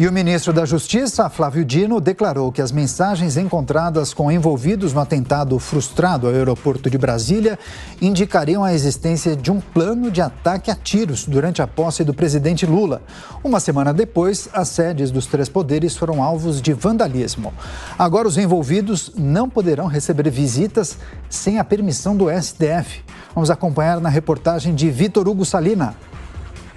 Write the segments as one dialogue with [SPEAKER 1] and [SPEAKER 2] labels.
[SPEAKER 1] E o ministro da Justiça, Flávio Dino, declarou que as mensagens encontradas com envolvidos no atentado frustrado ao aeroporto de Brasília indicariam a existência de um plano de ataque a tiros durante a posse do presidente Lula. Uma semana depois, as sedes dos três poderes foram alvos de vandalismo. Agora, os envolvidos não poderão receber visitas sem a permissão do STF. Vamos acompanhar na reportagem de Vitor Hugo Salina.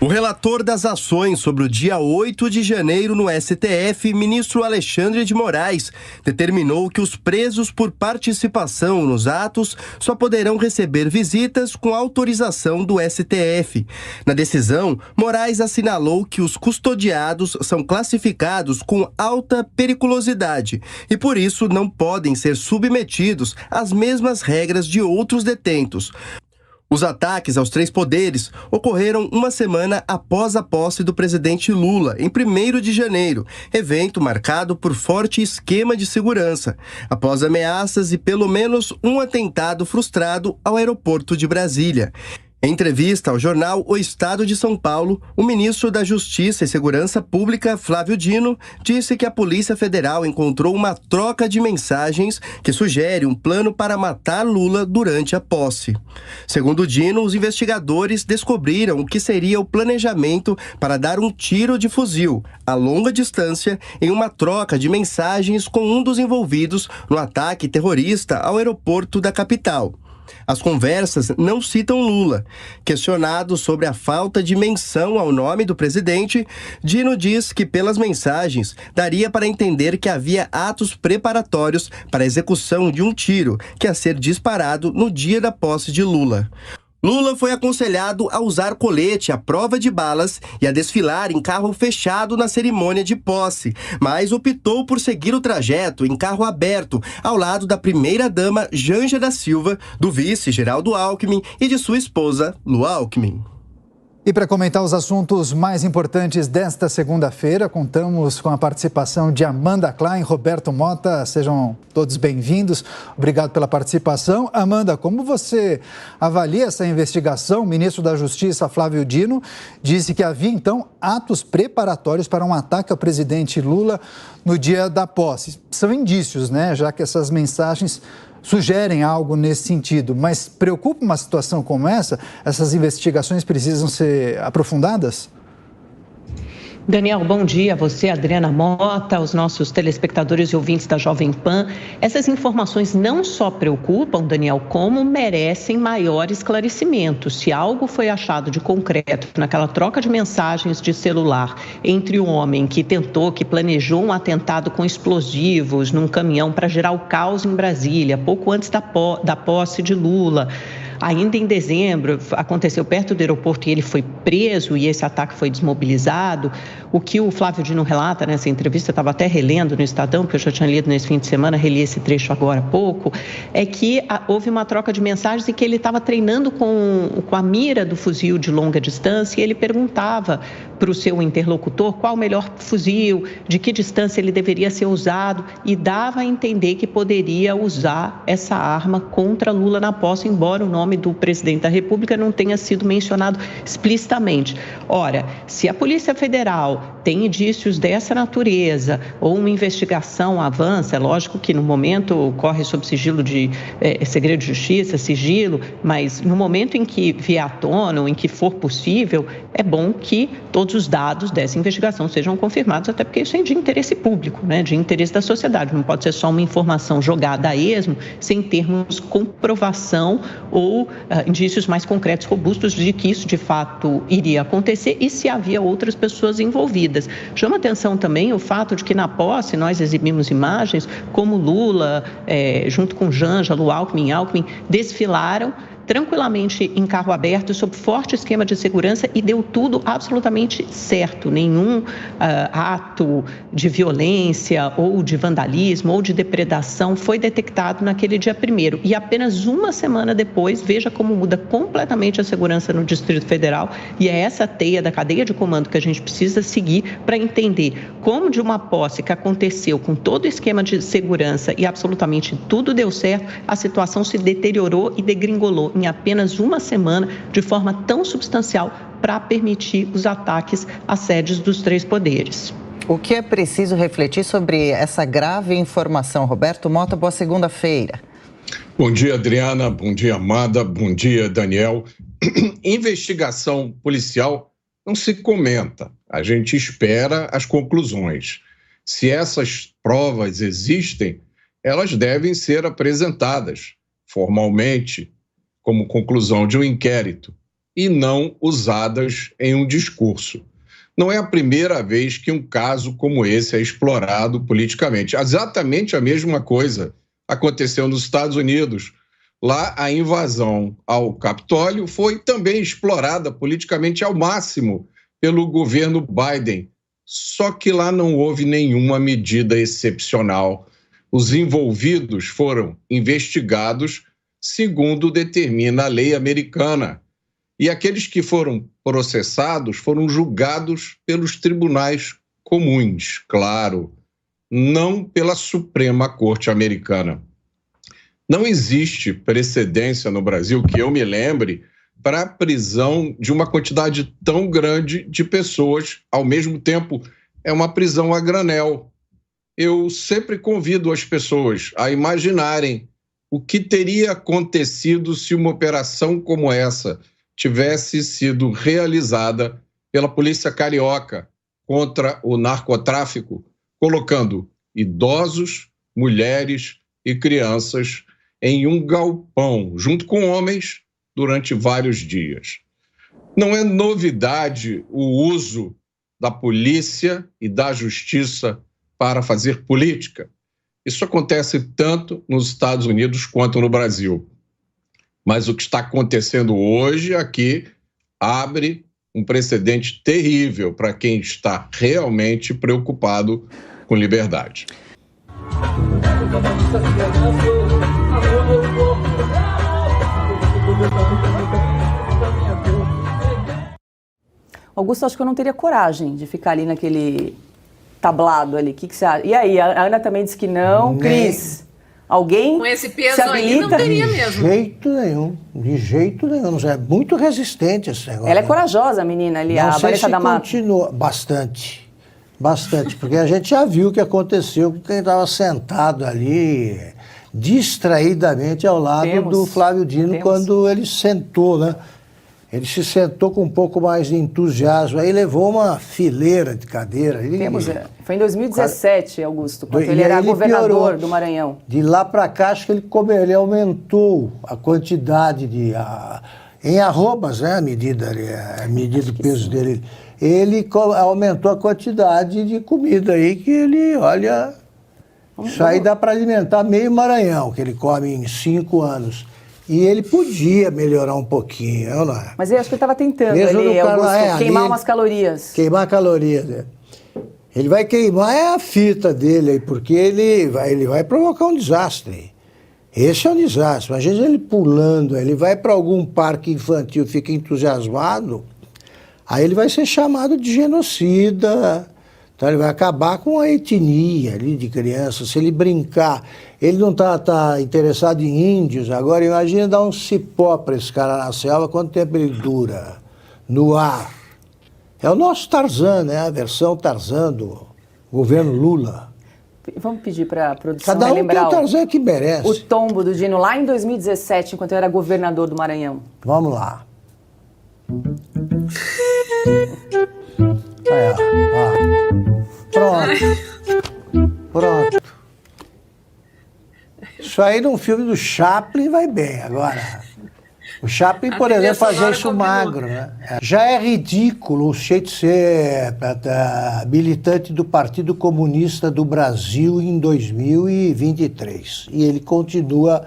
[SPEAKER 2] O relator das ações sobre o dia 8 de janeiro no STF, ministro Alexandre de Moraes, determinou que os presos por participação nos atos só poderão receber visitas com autorização do STF. Na decisão, Moraes assinalou que os custodiados são classificados com alta periculosidade e, por isso, não podem ser submetidos às mesmas regras de outros detentos. Os ataques aos três poderes ocorreram uma semana após a posse do presidente Lula, em 1º de janeiro, evento marcado por forte esquema de segurança, após ameaças e pelo menos um atentado frustrado ao aeroporto de Brasília. Em entrevista ao jornal O Estado de São Paulo, o ministro da Justiça e Segurança Pública, Flávio Dino, disse que a Polícia Federal encontrou uma troca de mensagens que sugere um plano para matar Lula durante a posse. Segundo Dino, os investigadores descobriram o que seria o planejamento para dar um tiro de fuzil a longa distância em uma troca de mensagens com um dos envolvidos no ataque terrorista ao aeroporto da capital. As conversas não citam Lula. Questionado sobre a falta de menção ao nome do presidente, Dino diz que pelas mensagens daria para entender que havia atos preparatórios para a execução de um tiro que ia ser disparado no dia da posse de Lula. Lula foi aconselhado a usar colete à prova de balas e a desfilar em carro fechado na cerimônia de posse, mas optou por seguir o trajeto em carro aberto, ao lado da primeira-dama Janja da Silva, do vice Geraldo Alckmin e de sua esposa, Lu Alckmin.
[SPEAKER 1] E para comentar os assuntos mais importantes desta segunda-feira, contamos com a participação de Amanda Klein e Roberto Mota. Sejam todos bem-vindos. Obrigado pela participação. Amanda, como você avalia essa investigação? O ministro da Justiça, Flávio Dino, disse que havia, então, atos preparatórios para um ataque ao presidente Lula no dia da posse. São indícios, né? Já que essas mensagens sugerem algo nesse sentido, mas preocupa uma situação como essa? Essas investigações precisam ser aprofundadas?
[SPEAKER 3] Daniel, bom dia a você, Adriana Mota, aos nossos telespectadores e ouvintes da Jovem Pan. Essas informações não só preocupam, Daniel, como merecem maior esclarecimento. Se algo foi achado de concreto naquela troca de mensagens de celular entre o homem que planejou um atentado com explosivos num caminhão para gerar o caos em Brasília, pouco antes da posse de Lula. Ainda em dezembro, aconteceu perto do aeroporto e ele foi preso e esse ataque foi desmobilizado. O que o Flávio Dino relata nessa entrevista, eu estava até relendo no Estadão, porque eu já tinha lido nesse fim de semana, reli esse trecho agora há pouco, é que houve uma troca de mensagens em que ele estava treinando com a mira do fuzil de longa distância e ele perguntava para o seu interlocutor qual o melhor fuzil, de que distância ele deveria ser usado e dava a entender que poderia usar essa arma contra Lula na posse, embora o nome do presidente da República não tenha sido mencionado explicitamente. Ora, se a Polícia Federal tem indícios dessa natureza ou uma investigação avança, é lógico que no momento corre sob sigilo de segredo de justiça, sigilo, mas no momento em que vier à tona ou em que for possível, é bom que todos os dados dessa investigação sejam confirmados, até porque isso é de interesse público, né? De interesse da sociedade. Não pode ser só uma informação jogada a esmo sem termos comprovação ou indícios mais concretos, robustos de que isso de fato iria acontecer e se havia outras pessoas envolvidas. Chama atenção também o fato de que na posse nós exibimos imagens como Lula, junto com Janja, Lu Alckmin, desfilaram tranquilamente em carro aberto, sob forte esquema de segurança e deu tudo absolutamente certo. Nenhum ato de violência ou de vandalismo ou de depredação foi detectado naquele dia 1º. E apenas uma semana depois, veja como muda completamente a segurança no Distrito Federal e é essa teia da cadeia de comando que a gente precisa seguir para entender como de uma posse que aconteceu com todo o esquema de segurança e absolutamente tudo deu certo, a situação se deteriorou e degringolou em apenas uma semana de forma tão substancial para permitir os ataques às sedes dos três poderes.
[SPEAKER 4] O que é preciso refletir sobre essa grave informação? Roberto Mota, boa segunda-feira.
[SPEAKER 5] Bom dia, Adriana. Bom dia, Amada. Bom dia, Daniel. Investigação policial não se comenta. A gente espera as conclusões. Se essas provas existem, elas devem ser apresentadas formalmente como conclusão de um inquérito e não usadas em um discurso. Não é a primeira vez que um caso como esse é explorado politicamente. Exatamente a mesma coisa aconteceu nos Estados Unidos. Lá, a invasão ao Capitólio foi também explorada politicamente ao máximo pelo governo Biden. Só que lá não houve nenhuma medida excepcional. Os envolvidos foram investigados segundo determina a lei americana. E aqueles que foram processados foram julgados pelos tribunais comuns, claro, não pela Suprema Corte Americana. Não existe precedência no Brasil, que eu me lembre, para a prisão de uma quantidade tão grande de pessoas ao mesmo tempo. É uma prisão a granel. Eu sempre convido as pessoas a imaginarem o que teria acontecido se uma operação como essa tivesse sido realizada pela polícia carioca contra o narcotráfico, colocando idosos, mulheres e crianças em um galpão, junto com homens, durante vários dias. Não é novidade o uso da polícia e da justiça para fazer política. Isso acontece tanto nos Estados Unidos quanto no Brasil. Mas o que está acontecendo hoje aqui abre um precedente terrível para quem está realmente preocupado com liberdade.
[SPEAKER 6] Augusto, acho que eu não teria coragem de ficar ali naquele tablado ali. O que você acha? E aí, a Ana também disse que não. Cris, alguém
[SPEAKER 7] com esse peso aí não teria mesmo.
[SPEAKER 8] De jeito nenhum. É muito resistente esse negócio.
[SPEAKER 6] Ela é corajosa, a menina ali, a Vanessa da Mata.
[SPEAKER 8] Continua bastante, porque a gente já viu o que aconteceu com quem estava sentado ali distraidamente ao lado do Flávio Dino quando ele sentou, né? Ele se sentou com um pouco mais de entusiasmo, aí levou uma fileira de cadeira.
[SPEAKER 6] Foi em 2017, Augusto, quando ele era governador do Maranhão.
[SPEAKER 8] De lá para cá, acho que ele aumentou a quantidade em arrobas, né, a medida do peso dele. Ele aumentou a quantidade de comida aí que ele, olha... Isso aí dá para alimentar meio Maranhão, que ele come em 5 anos. E ele podia melhorar um pouquinho, não é?
[SPEAKER 6] Mas eu acho que ele estava tentando ali, Augusto, queimar umas calorias.
[SPEAKER 8] Queimar calorias, né? Ele vai queimar a fita dele aí, porque ele vai provocar um desastre. Esse é um desastre. Imagina ele pulando, ele vai para algum parque infantil, fica entusiasmado, aí ele vai ser chamado de genocida. Então ele vai acabar com a etnia ali de crianças. Se ele brincar, ele não tá interessado em índios. Agora imagina dar um cipó para esse cara na selva, quanto tempo ele dura no ar. É o nosso Tarzan, né? A versão Tarzan do governo Lula.
[SPEAKER 6] Vamos pedir para a produção
[SPEAKER 8] Cada um
[SPEAKER 6] relembrar
[SPEAKER 8] tem o Tarzan que merece.
[SPEAKER 6] O tombo do Dino lá em 2017, enquanto eu era governador do Maranhão.
[SPEAKER 8] Vamos lá. Aí, ó. Pronto. Isso aí num filme do Chaplin vai bem. Agora, o Chaplin, por exemplo, fazia isso magro, né? Já é ridículo o jeito de ser militante do Partido Comunista do Brasil em 2023. E ele continua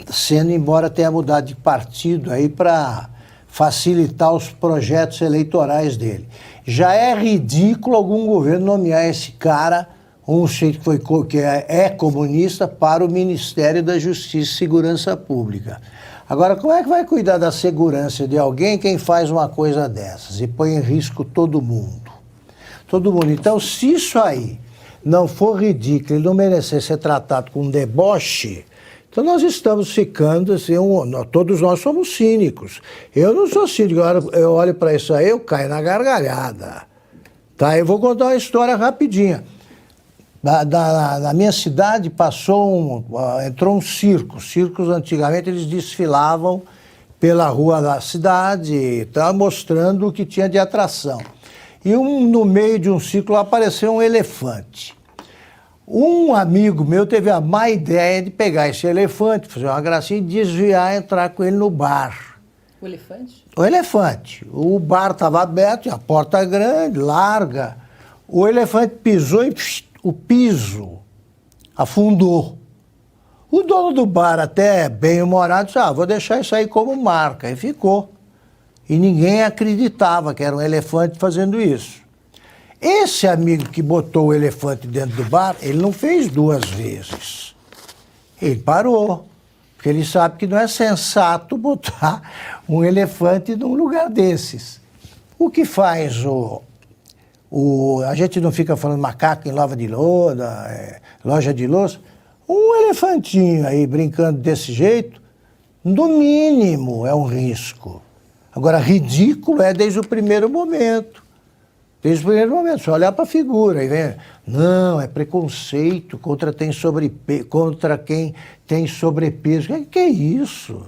[SPEAKER 8] sendo, embora tenha mudado de partido aí para facilitar os projetos eleitorais dele. Já é ridículo algum governo nomear esse cara, um sujeito que é comunista, para o Ministério da Justiça e Segurança Pública. Agora, como é que vai cuidar da segurança de alguém quem faz uma coisa dessas e põe em risco todo mundo? Todo mundo. Então, se isso aí não for ridículo e não merecer ser tratado com deboche, então nós estamos ficando assim, todos nós somos cínicos. Eu não sou cínico, eu olho para isso aí, eu caio na gargalhada. Tá, eu vou contar uma história rapidinha. Na minha cidade entrou um circo. Os circos antigamente eles desfilavam pela rua da cidade, tá, mostrando o que tinha de atração. E no meio de um círculo apareceu um elefante. Um amigo meu teve a má ideia de pegar esse elefante, fazer uma gracinha e desviar, entrar com ele no bar.
[SPEAKER 6] O elefante?
[SPEAKER 8] O elefante. O bar estava aberto, a porta grande, larga. O elefante pisou e o piso afundou. O dono do bar, até bem-humorado, disse, vou deixar isso aí como marca. E ficou. E ninguém acreditava que era um elefante fazendo isso. Esse amigo que botou o elefante dentro do bar, ele não fez 2 vezes. Ele parou. Porque ele sabe que não é sensato botar um elefante num lugar desses. O que faz a gente não fica falando macaco em loja de louça. Um elefantinho aí brincando desse jeito, no mínimo é um risco. Agora, ridículo é desde o primeiro momento. Desde o primeiro momento, só olhar para a figura e ver, não, é preconceito contra quem tem sobrepeso. Que é isso?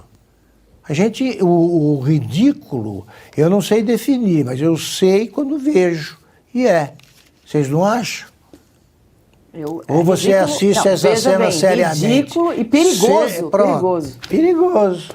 [SPEAKER 8] O ridículo, eu não sei definir, mas eu sei quando vejo. E vocês não acham? Ou você assiste essa cena seriamente?
[SPEAKER 6] Ridículo e perigoso.
[SPEAKER 8] Perigoso.